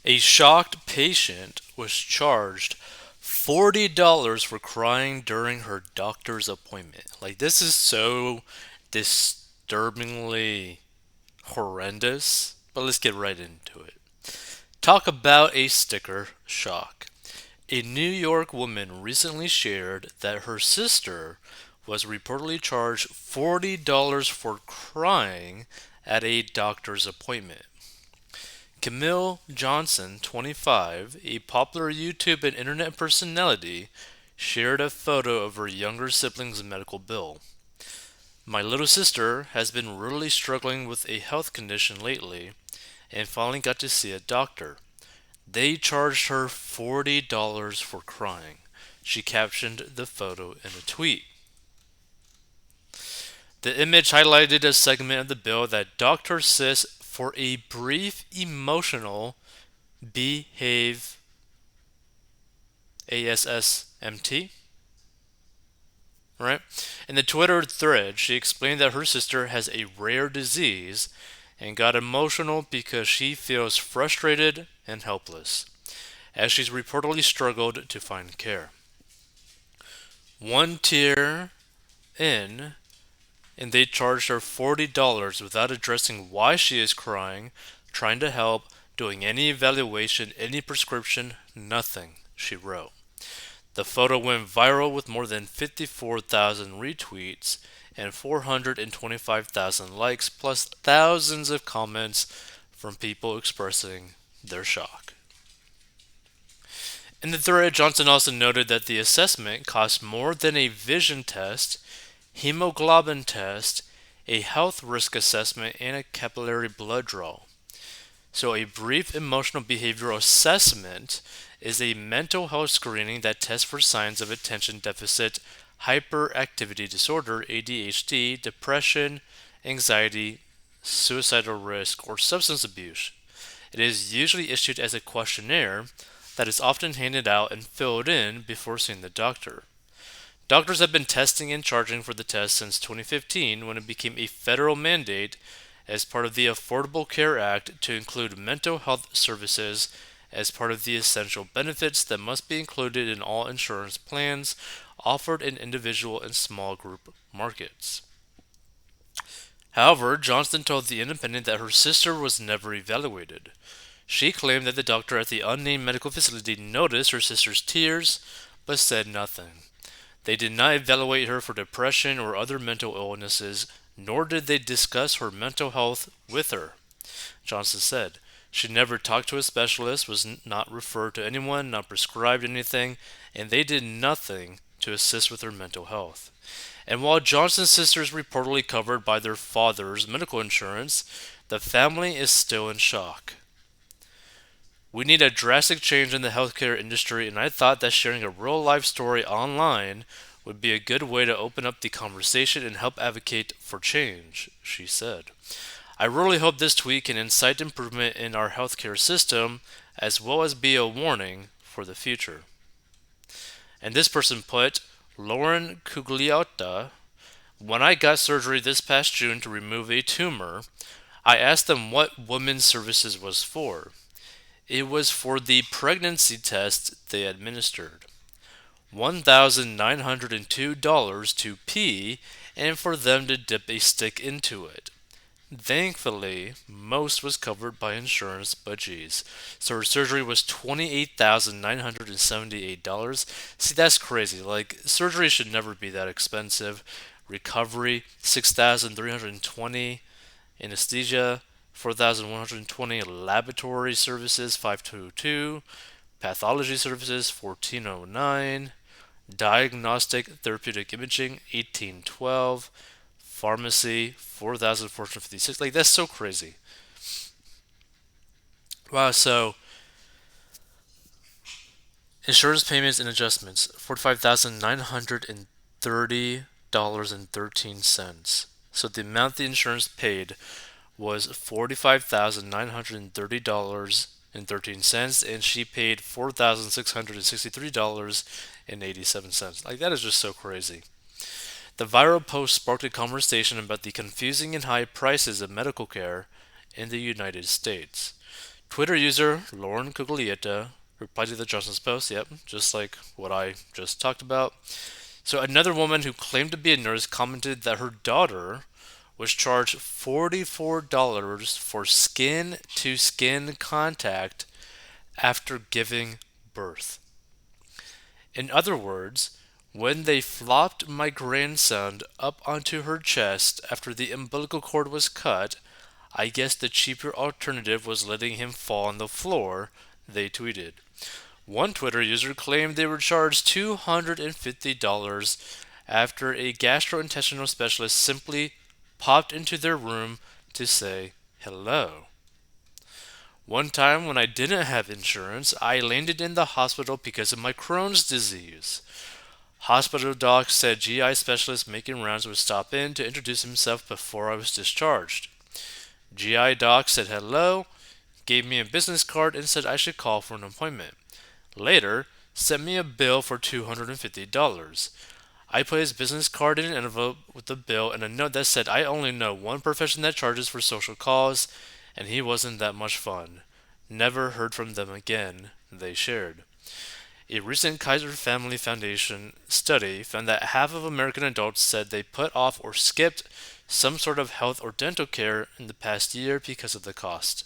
A shocked patient was charged $40 for crying during her doctor's appointment. Like, this is so disturbingly horrendous, but let's get right into it. Talk about a sticker shock. A New York woman recently shared that her sister was reportedly charged $40 for crying at a doctor's appointment. Camille Johnson, 25, a popular YouTube and internet personality, shared a photo of her younger sibling's medical bill. My little sister has been really struggling with a health condition lately and finally got to see a doctor. They charged her $40 for crying. She captioned the photo in a tweet. The image highlighted a segment of the bill that doctor says for a brief emotional behave ASSMT, right? In the Twitter thread, she explained that her sister has a rare disease and got emotional because she feels frustrated and helpless, as she's reportedly struggled to find care. One tear in, and they charged her $40 without addressing why she is crying, trying to help, doing any evaluation, any prescription, nothing, she wrote. The photo went viral with more than 54,000 retweets and 425,000 likes, plus thousands of comments from people expressing their shock. In the thread, Johnson also noted that the assessment cost more than a vision test, hemoglobin test, a health risk assessment, and a capillary blood draw. So, a brief emotional behavioral assessment is a mental health screening that tests for signs of attention deficit hyperactivity disorder, ADHD, depression, anxiety, suicidal risk, or substance abuse. It is usually issued as a questionnaire that is often handed out and filled in before seeing the doctor. Doctors have been testing and charging for the test since 2015 when it became a federal mandate as part of the Affordable Care Act to include mental health services as part of the essential benefits that must be included in all insurance plans offered in individual and small group markets. However, Johnston told The Independent that her sister was never evaluated. She claimed that the doctor at the unnamed medical facility noticed her sister's tears but said nothing. They did not evaluate her for depression or other mental illnesses, nor did they discuss her mental health with her, Johnson said. She never talked to a specialist, was not referred to anyone, not prescribed anything, and they did nothing to assist with her mental health. And while Johnson's sister is reportedly covered by their father's medical insurance, the family is still in shock. We need a drastic change in the healthcare industry, and I thought that sharing a real life story online would be a good way to open up the conversation and help advocate for change, she said. I really hope this tweet can incite improvement in our healthcare system as well as be a warning for the future. And this person put, Lauren Cugliotta, when I got surgery this past June to remove a tumor, I asked them what women's services was for. It was for the pregnancy test they administered. $1,902 to pee and for them to dip a stick into it. Thankfully, most was covered by insurance, but geez. So her surgery was $28,978. See, that's crazy. Like, surgery should never be that expensive. Recovery, $6,320. Anesthesia, 4,120. Laboratory services, 522. Pathology services, 1409. Diagnostic therapeutic imaging, 1812. Pharmacy, 4,456. Like, that's so crazy. Wow, so insurance payments and adjustments, $45,930.13. So the amount the insurance paid was $45,930.13, and she paid $4,663.87. Like, that is just so crazy. The viral post sparked a conversation about the confusing and high prices of medical care in the United States. Twitter user Lauren Cuglietta replied to the Johnson's post, yep, just like what I just talked about. So another woman who claimed to be a nurse commented that her daughter was charged $44 for skin to skin contact after giving birth. In other words, when they flopped my grandson up onto her chest after the umbilical cord was cut, I guess the cheaper alternative was letting him fall on the floor, they tweeted. One Twitter user claimed they were charged $250 after a gastrointestinal specialist simply popped into their room to say hello. One time when I didn't have insurance, I landed in the hospital because of my Crohn's disease. Hospital doc said GI specialist making rounds would stop in to introduce himself before I was discharged. GI doc said hello, gave me a business card and said I should call for an appointment. Later, sent me a bill for $250. I put his business card in an envelope with the bill and a note that said I only know one profession that charges for social calls, and he wasn't that much fun. Never heard from them again, they shared. A recent Kaiser Family Foundation study found that half of American adults said they put off or skipped some sort of health or dental care in the past year because of the cost.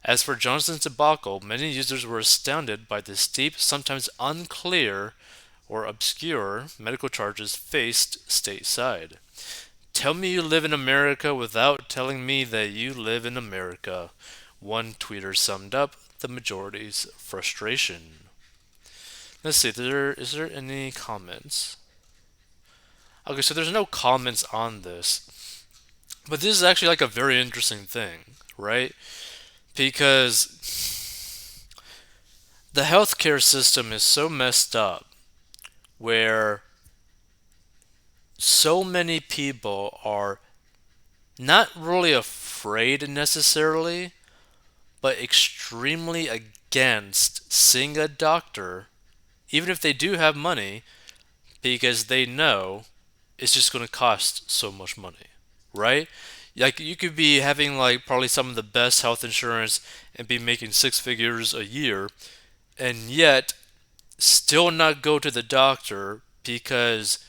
As for Johnson's debacle, many users were astounded by the steep, sometimes unclear or obscure medical charges faced stateside. Tell me you live in America without telling me that you live in America. One tweeter summed up the majority's frustration. Let's see, is there any comments? Okay, so there's no comments on this. But this is actually like a very interesting thing, right? Because the healthcare system is so messed up where so many people are not really afraid necessarily, but extremely against seeing a doctor, even if they do have money, because they know it's just going to cost so much money, right? Like you could be having like probably some of the best health insurance and be making six figures a year, and yet still not go to the doctor because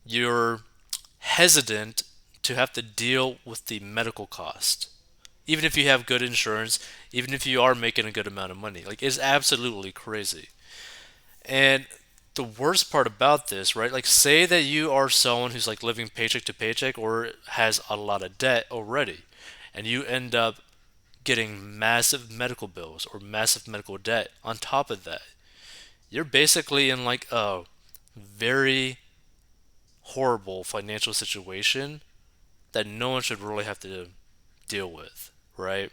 you're hesitant to have to deal with the medical cost. Even if you have good insurance, even if you are making a good amount of money. Like, it's absolutely crazy. And the worst part about this, right? Like, say that you are someone who's like living paycheck to paycheck or has a lot of debt already, and you end up getting massive medical bills or massive medical debt on top of that. You're basically in like a very horrible financial situation that no one should really have to deal with, right?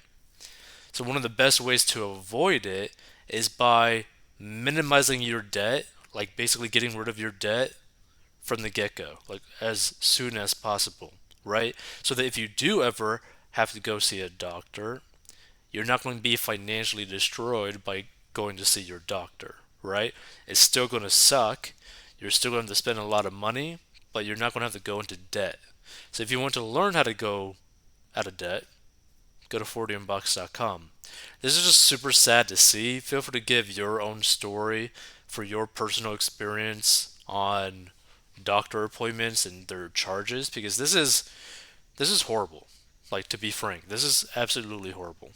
So, one of the best ways to avoid it is by minimizing your debt, like basically getting rid of your debt from the get go, like as soon as possible, right? So that if you do ever have to go see a doctor, you're not going to be financially destroyed by going to see your doctor, right? It's still going to suck. You're still going to spend a lot of money, but you're not going to have to go into debt. So if you want to learn how to go out of debt, go to 40inbox.com. This is just super sad to see. Feel free to give your own story for your personal experience on doctor appointments and their charges because this is horrible. Like to be frank, this is absolutely horrible.